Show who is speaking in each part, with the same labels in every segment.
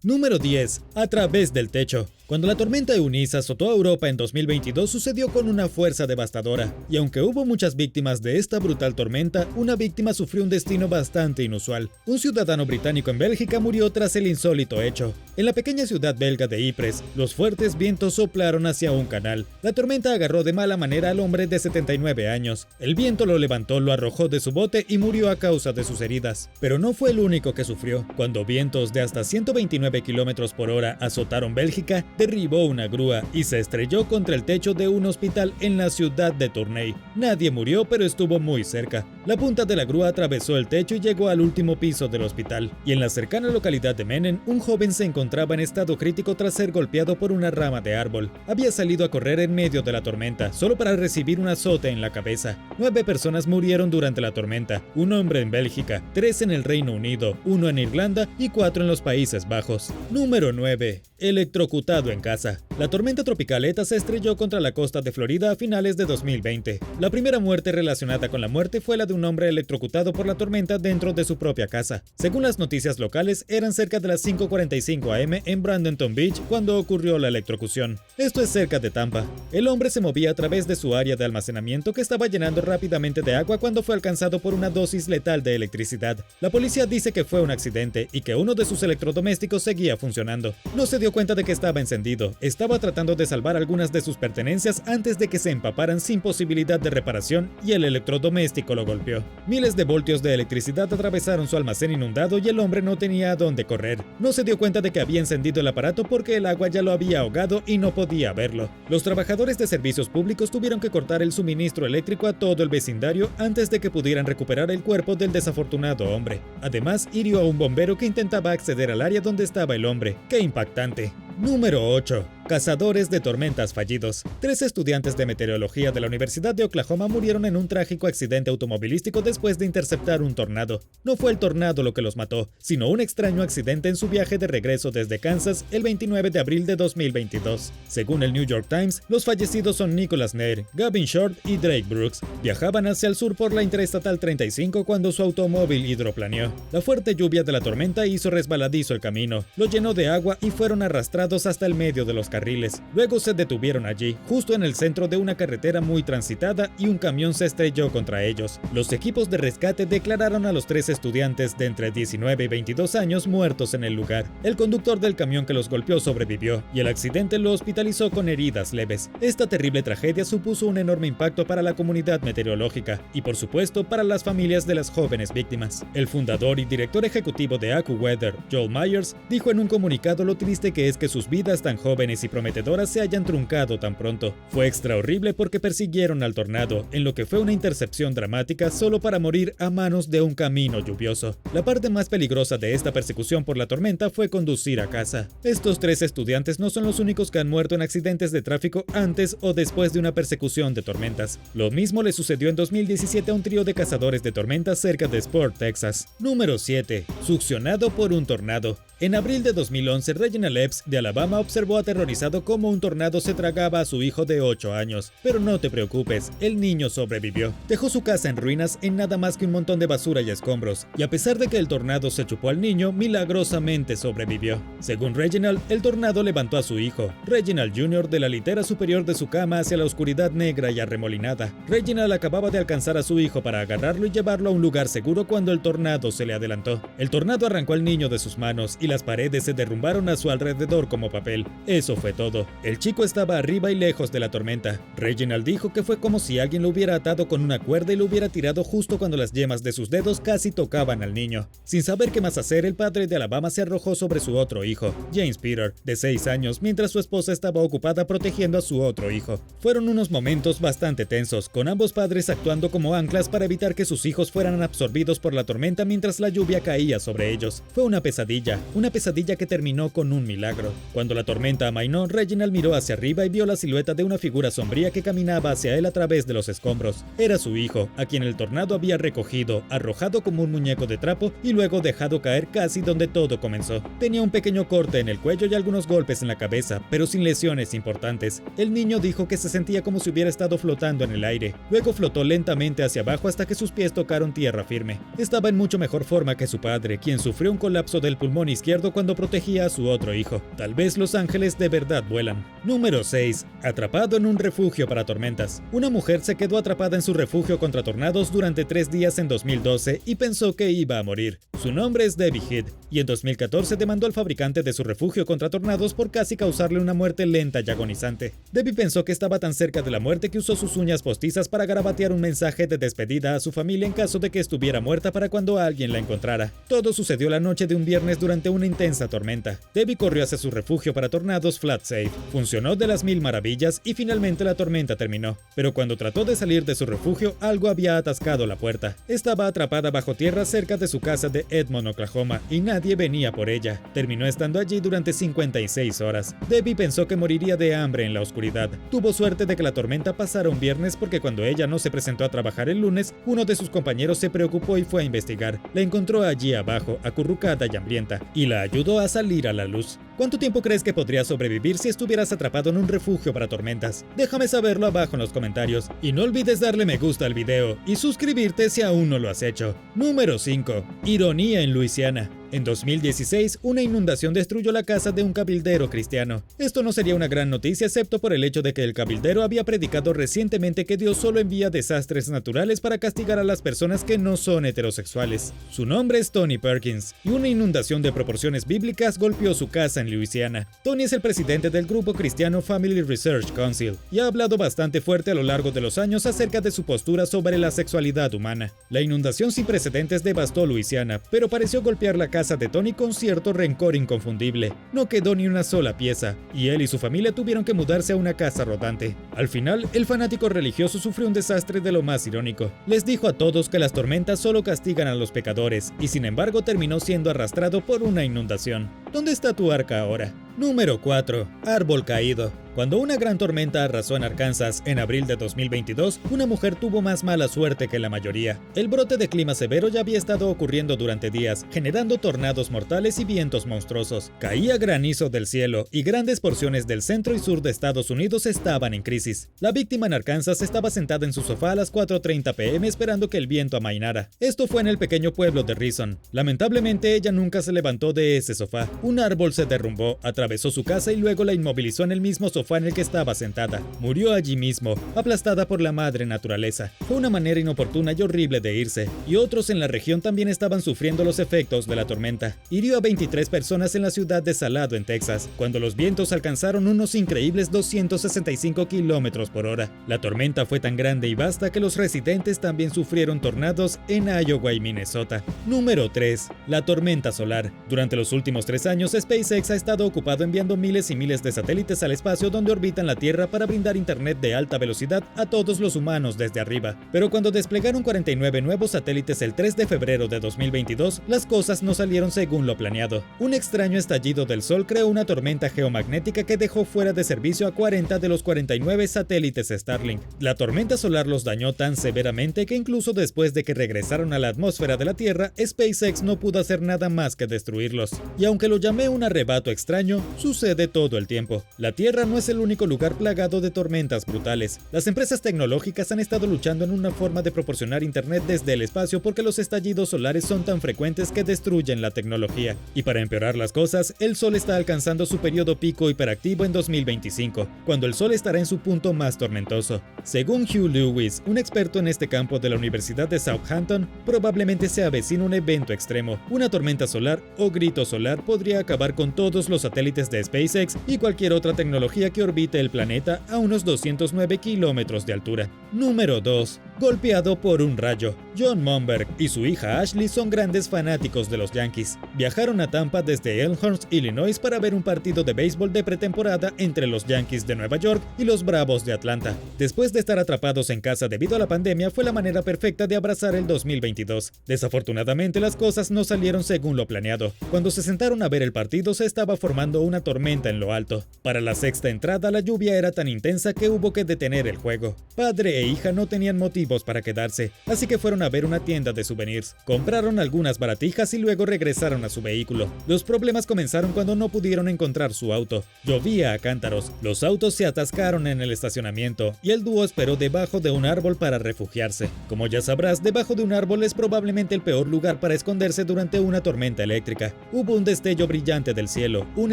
Speaker 1: Número 10. A través del techo. Cuando la tormenta Eunice azotó a Europa en 2022 sucedió con una fuerza devastadora, y aunque hubo muchas víctimas de esta brutal tormenta, una víctima sufrió un destino bastante inusual. Un ciudadano británico en Bélgica murió tras el insólito hecho. En la pequeña ciudad belga de Ypres, los fuertes vientos soplaron hacia un canal. La tormenta agarró de mala manera al hombre de 79 años. El viento lo levantó, lo arrojó de su bote y murió a causa de sus heridas. Pero no fue el único que sufrió. Cuando vientos de hasta 129 km por hora azotaron Bélgica, derribó una grúa y se estrelló contra el techo de un hospital en la ciudad de Tournai. Nadie murió, pero estuvo muy cerca. La punta de la grúa atravesó el techo y llegó al último piso del hospital. Y en la cercana localidad de Menen, un joven se encontraba en estado crítico tras ser golpeado por una rama de árbol. Había salido a correr en medio de la tormenta, solo para recibir un azote en la cabeza. 9 personas murieron durante la tormenta, un hombre en Bélgica, 3 en el Reino Unido, 1 en Irlanda y 4 en los Países Bajos. Número 9. Electrocutado en casa. La tormenta tropical ETA se estrelló contra la costa de Florida a finales de 2020. La primera muerte relacionada con la muerte fue la de un hombre electrocutado por la tormenta dentro de su propia casa. Según las noticias locales, eran cerca de las 5:45 am en Bradenton Beach cuando ocurrió la electrocución. Esto es cerca de Tampa. El hombre se movía a través de su área de almacenamiento que estaba llenando rápidamente de agua cuando fue alcanzado por una dosis letal de electricidad. La policía dice que fue un accidente y que uno de sus electrodomésticos seguía funcionando. No se dio cuenta de que estaba encendido. Estaba tratando de salvar algunas de sus pertenencias antes de que se empaparan sin posibilidad de reparación y el electrodoméstico lo golpeó. Miles de voltios de electricidad atravesaron su almacén inundado y el hombre no tenía a dónde correr. No se dio cuenta de que había encendido el aparato porque el agua ya lo había ahogado y no podía verlo. Los trabajadores de servicios públicos tuvieron que cortar el suministro eléctrico a todo el vecindario antes de que pudieran recuperar el cuerpo del desafortunado hombre. Además, hirió a un bombero que intentaba acceder al área donde estaba el hombre. ¡Qué impactante! Número 8. Cazadores de tormentas fallidos. 3 estudiantes de meteorología de la Universidad de Oklahoma murieron en un trágico accidente automovilístico después de interceptar un tornado. No fue el tornado lo que los mató, sino un extraño accidente en su viaje de regreso desde Kansas el 29 de abril de 2022. Según el New York Times, los fallecidos son Nicholas Nair, Gavin Short y Drake Brooks. Viajaban hacia el sur por la Interestatal 35 cuando su automóvil hidroplaneó. La fuerte lluvia de la tormenta hizo resbaladizo el camino, lo llenó de agua y fueron arrastrados hasta el medio de los carriles. Luego se detuvieron allí, justo en el centro de una carretera muy transitada, y un camión se estrelló contra ellos. Los equipos de rescate declararon a los 3 estudiantes de entre 19 y 22 años muertos en el lugar. El conductor del camión que los golpeó sobrevivió, y el accidente lo hospitalizó con heridas leves. Esta terrible tragedia supuso un enorme impacto para la comunidad meteorológica, y por supuesto para las familias de las jóvenes víctimas. El fundador y director ejecutivo de AccuWeather, Joel Myers, dijo en un comunicado lo triste que es que sus vidas tan jóvenes y prometedoras se hayan truncado tan pronto. Fue extra horrible porque persiguieron al tornado, en lo que fue una intercepción dramática solo para morir a manos de un camino lluvioso. La parte más peligrosa de esta persecución por la tormenta fue conducir a casa. Estos 3 estudiantes no son los únicos que han muerto en accidentes de tráfico antes o después de una persecución de tormentas. Lo mismo le sucedió en 2017 a un trío de cazadores de tormentas cerca de Sport, Texas. Número 7. Succionado por un tornado. En abril de 2011, Reginald Epps de Alabama observó aterrorizado cómo un tornado se tragaba a su hijo de 8 años. Pero no te preocupes, el niño sobrevivió. Dejó su casa en ruinas en nada más que un montón de basura y escombros, y a pesar de que el tornado se chupó al niño, milagrosamente sobrevivió. Según Reginald, el tornado levantó a su hijo, Reginald Jr., de la litera superior de su cama hacia la oscuridad negra y arremolinada. Reginald acababa de alcanzar a su hijo para agarrarlo y llevarlo a un lugar seguro cuando el tornado se le adelantó. El tornado arrancó al niño de sus manos y las paredes se derrumbaron a su alrededor como papel. Eso fue todo. El chico estaba arriba y lejos de la tormenta. Reginald dijo que fue como si alguien lo hubiera atado con una cuerda y lo hubiera tirado justo cuando las yemas de sus dedos casi tocaban al niño. Sin saber qué más hacer, el padre de Alabama se arrojó sobre su otro hijo, James Peter, de 6 años, mientras su esposa estaba ocupada protegiendo a su otro hijo. Fueron unos momentos bastante tensos, con ambos padres actuando como anclas para evitar que sus hijos fueran absorbidos por la tormenta mientras la lluvia caía sobre ellos. Fue una pesadilla que terminó con un milagro. Cuando la tormenta amainó, terminó, Reginald miró hacia arriba y vio la silueta de una figura sombría que caminaba hacia él a través de los escombros. Era su hijo, a quien el tornado había recogido, arrojado como un muñeco de trapo y luego dejado caer casi donde todo comenzó. Tenía un pequeño corte en el cuello y algunos golpes en la cabeza, pero sin lesiones importantes. El niño dijo que se sentía como si hubiera estado flotando en el aire. Luego flotó lentamente hacia abajo hasta que sus pies tocaron tierra firme. Estaba en mucho mejor forma que su padre, quien sufrió un colapso del pulmón izquierdo cuando protegía a su otro hijo. Tal vez los ángeles de verdad vuelan. Número 6. Atrapado en un refugio para tormentas. Una mujer se quedó atrapada en su refugio contra tornados durante 3 días en 2012 y pensó que iba a morir. Su nombre es Debbie Head, y en 2014 demandó al fabricante de su refugio contra tornados por casi causarle una muerte lenta y agonizante. Debbie pensó que estaba tan cerca de la muerte que usó sus uñas postizas para garabatear un mensaje de despedida a su familia en caso de que estuviera muerta para cuando alguien la encontrara. Todo sucedió la noche de un viernes durante una intensa tormenta. Debbie corrió hacia su refugio para tornados Flat Safe. Funcionó de las mil maravillas y finalmente la tormenta terminó. Pero cuando trató de salir de su refugio, algo había atascado la puerta. Estaba atrapada bajo tierra cerca de su casa de Edmond, Oklahoma, y nadie venía por ella. Terminó estando allí durante 56 horas. Debbie pensó que moriría de hambre en la oscuridad. Tuvo suerte de que la tormenta pasara un viernes porque cuando ella no se presentó a trabajar el lunes, uno de sus compañeros se preocupó y fue a investigar. La encontró allí abajo, acurrucada y hambrienta, y la ayudó a salir a la luz. ¿Cuánto tiempo crees que podrías sobrevivir si estuvieras atrapado en un refugio para tormentas? Déjame saberlo abajo en los comentarios. Y no olvides darle me gusta al video y suscribirte si aún no lo has hecho. Número 5. Ironía en Luisiana. En 2016, una inundación destruyó la casa de un cabildero cristiano. Esto no sería una gran noticia excepto por el hecho de que el cabildero había predicado recientemente que Dios solo envía desastres naturales para castigar a las personas que no son heterosexuales. Su nombre es Tony Perkins, y una inundación de proporciones bíblicas golpeó su casa en Luisiana. Tony es el presidente del grupo cristiano Family Research Council, y ha hablado bastante fuerte a lo largo de los años acerca de su postura sobre la sexualidad humana. La inundación sin precedentes devastó Luisiana, pero pareció golpear la casa de Tony con cierto rencor inconfundible. No quedó ni una sola pieza, y él y su familia tuvieron que mudarse a una casa rodante. Al final, el fanático religioso sufrió un desastre de lo más irónico. Les dijo a todos que las tormentas solo castigan a los pecadores, y sin embargo terminó siendo arrastrado por una inundación. ¿Dónde está tu arca ahora? Número 4. Árbol caído. Cuando una gran tormenta arrasó en Arkansas en abril de 2022, una mujer tuvo más mala suerte que la mayoría. El brote de clima severo ya había estado ocurriendo durante días, generando tornados mortales y vientos monstruosos. Caía granizo del cielo y grandes porciones del centro y sur de Estados Unidos estaban en crisis. La víctima en Arkansas estaba sentada en su sofá a las 4:30 p.m. esperando que el viento amainara. Esto fue en el pequeño pueblo de Reason. Lamentablemente ella nunca se levantó de ese sofá. Un árbol se derrumbó, atravesó su casa y luego la inmovilizó en el mismo sofá en el que estaba sentada. Murió allí mismo, aplastada por la madre naturaleza. Fue una manera inoportuna y horrible de irse, y otros en la región también estaban sufriendo los efectos de la tormenta. Hirió a 23 personas en la ciudad de Salado, en Texas, cuando los vientos alcanzaron unos increíbles 265 kilómetros por hora. La tormenta fue tan grande y vasta que los residentes también sufrieron tornados en Iowa y Minnesota. Número 3. La tormenta solar. Durante los últimos 3 años, SpaceX ha estado ocupado enviando miles y miles de satélites al espacio donde orbitan la Tierra para brindar internet de alta velocidad a todos los humanos desde arriba. Pero cuando desplegaron 49 nuevos satélites el 3 de febrero de 2022, las cosas no salieron según lo planeado. Un extraño estallido del Sol creó una tormenta geomagnética que dejó fuera de servicio a 40 de los 49 satélites Starlink. La tormenta solar los dañó tan severamente que incluso después de que regresaron a la atmósfera de la Tierra, SpaceX no pudo hacer nada más que destruirlos. Y aunque lo llamé un arrebato extraño, sucede todo el tiempo. La Tierra no es el único lugar plagado de tormentas brutales. Las empresas tecnológicas han estado luchando en una forma de proporcionar internet desde el espacio porque los estallidos solares son tan frecuentes que destruyen la tecnología. Y para empeorar las cosas, el Sol está alcanzando su periodo pico hiperactivo en 2025, cuando el Sol estará en su punto más tormentoso. Según Hugh Lewis, un experto en este campo de la Universidad de Southampton, probablemente se avecina un evento extremo. Una tormenta solar o grito solar podría acabar con todos los satélites de SpaceX y cualquier otra tecnología que orbite el planeta a unos 209 kilómetros de altura. Número 2. Golpeado por un rayo. John Monberg y su hija Ashley son grandes fanáticos de los Yankees. Viajaron a Tampa desde Elmhurst, Illinois para ver un partido de béisbol de pretemporada entre los Yankees de Nueva York y los Bravos de Atlanta. Después de estar atrapados en casa debido a la pandemia, fue la manera perfecta de abrazar el 2022. Desafortunadamente, las cosas no salieron según lo planeado. Cuando se sentaron a ver el partido, se estaba formando una tormenta en lo alto. Para la sexta entrada, la lluvia era tan intensa que hubo que detener el juego. Padre e hija no tenían motivos para quedarse, así que fueron a ver una tienda de souvenirs. Compraron algunas baratijas y luego regresaron a su vehículo. Los problemas comenzaron cuando no pudieron encontrar su auto. Llovía a cántaros, los autos se atascaron en el estacionamiento y el dúo esperó debajo de un árbol para refugiarse. Como ya sabrás, debajo de un árbol es probablemente el peor lugar para esconderse durante una tormenta eléctrica. Hubo un destello brillante del cielo, un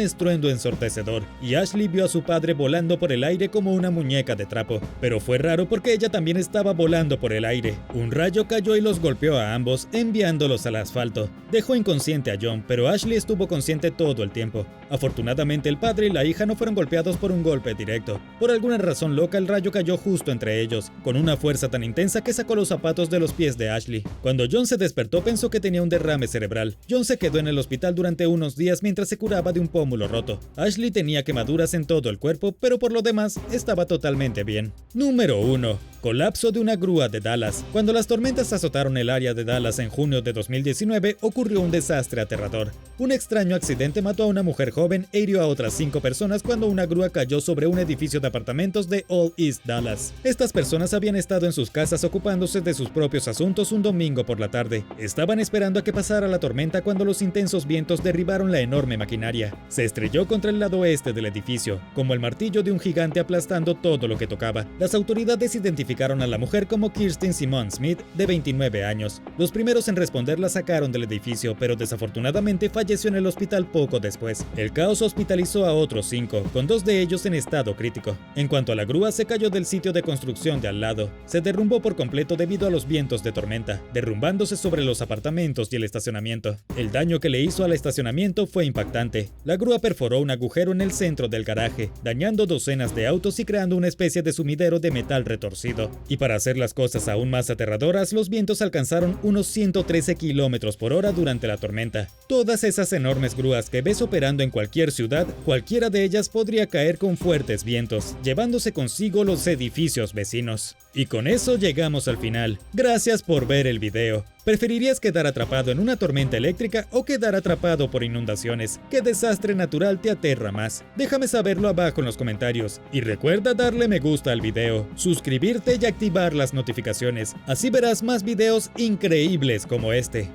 Speaker 1: estruendo ensordecedor, y Ashley vio a su padre volando por el aire como una muñeca de trapo. Pero fue raro porque ella también estaba volando por el aire. Un rayo cayó y los golpeó a ambos, enviándolos al asfalto. Dejó inconsciente a John, pero Ashley estuvo consciente todo el tiempo. Afortunadamente, el padre y la hija no fueron golpeados por un golpe directo. Por alguna razón loca, el rayo cayó justo entre ellos, con una fuerza tan intensa que sacó los zapatos de los pies de Ashley. Cuando John se despertó, pensó que tenía un derrame cerebral. John se quedó en el hospital durante unos días mientras se curaba de un pómulo roto. Ashley tenía quemaduras en todo el cuerpo, pero por lo demás estaba totalmente bien. Número 1. Colapso de una grúa de Dallas. Cuando las tormentas azotaron el área de Dallas en junio de 2019, ocurrió un desastre aterrador. Un extraño accidente mató a una mujer joven e hirió a otras 5 personas cuando una grúa cayó sobre un edificio de apartamentos de Old East Dallas. Estas personas habían estado en sus casas ocupándose de sus propios asuntos un domingo por la tarde. Estaban esperando a que pasara la tormenta cuando los intensos vientos derribaron la enorme maquinaria. Se estrelló contra el lado oeste del edificio, como el martillo de un gigante aplastando todo lo que tocaba. Las autoridades identificaron a la mujer como Kirsten Simone Smith, de 29 años. Los primeros en responder la sacaron del edificio, pero desafortunadamente falleció en el hospital poco después. El caos hospitalizó a otros 5, con 2 de ellos en estado crítico. En cuanto a la grúa, se cayó del sitio de construcción de al lado. Se derrumbó por completo debido a los vientos de tormenta, derrumbándose sobre los apartamentos y el estacionamiento. El daño que le hizo al estacionamiento fue impactante. La grúa perforó un agujero en el centro del garaje, dañando docenas de autos y creando una especie de sumidero de metal retorcido. Y para hacer las cosas aún más aterradoras, los vientos alcanzaron unos 113 km por hora durante la tormenta. Todas esas enormes grúas que ves operando en cualquier ciudad, cualquiera de ellas podría caer con fuertes vientos, llevándose consigo los edificios vecinos. Y con eso llegamos al final. Gracias por ver el video. ¿Preferirías quedar atrapado en una tormenta eléctrica o quedar atrapado por inundaciones? ¿Qué desastre natural te aterra más? Déjame saberlo abajo en los comentarios. Y recuerda darle me gusta al video, suscribirte y activar las notificaciones. Así verás más videos increíbles como este.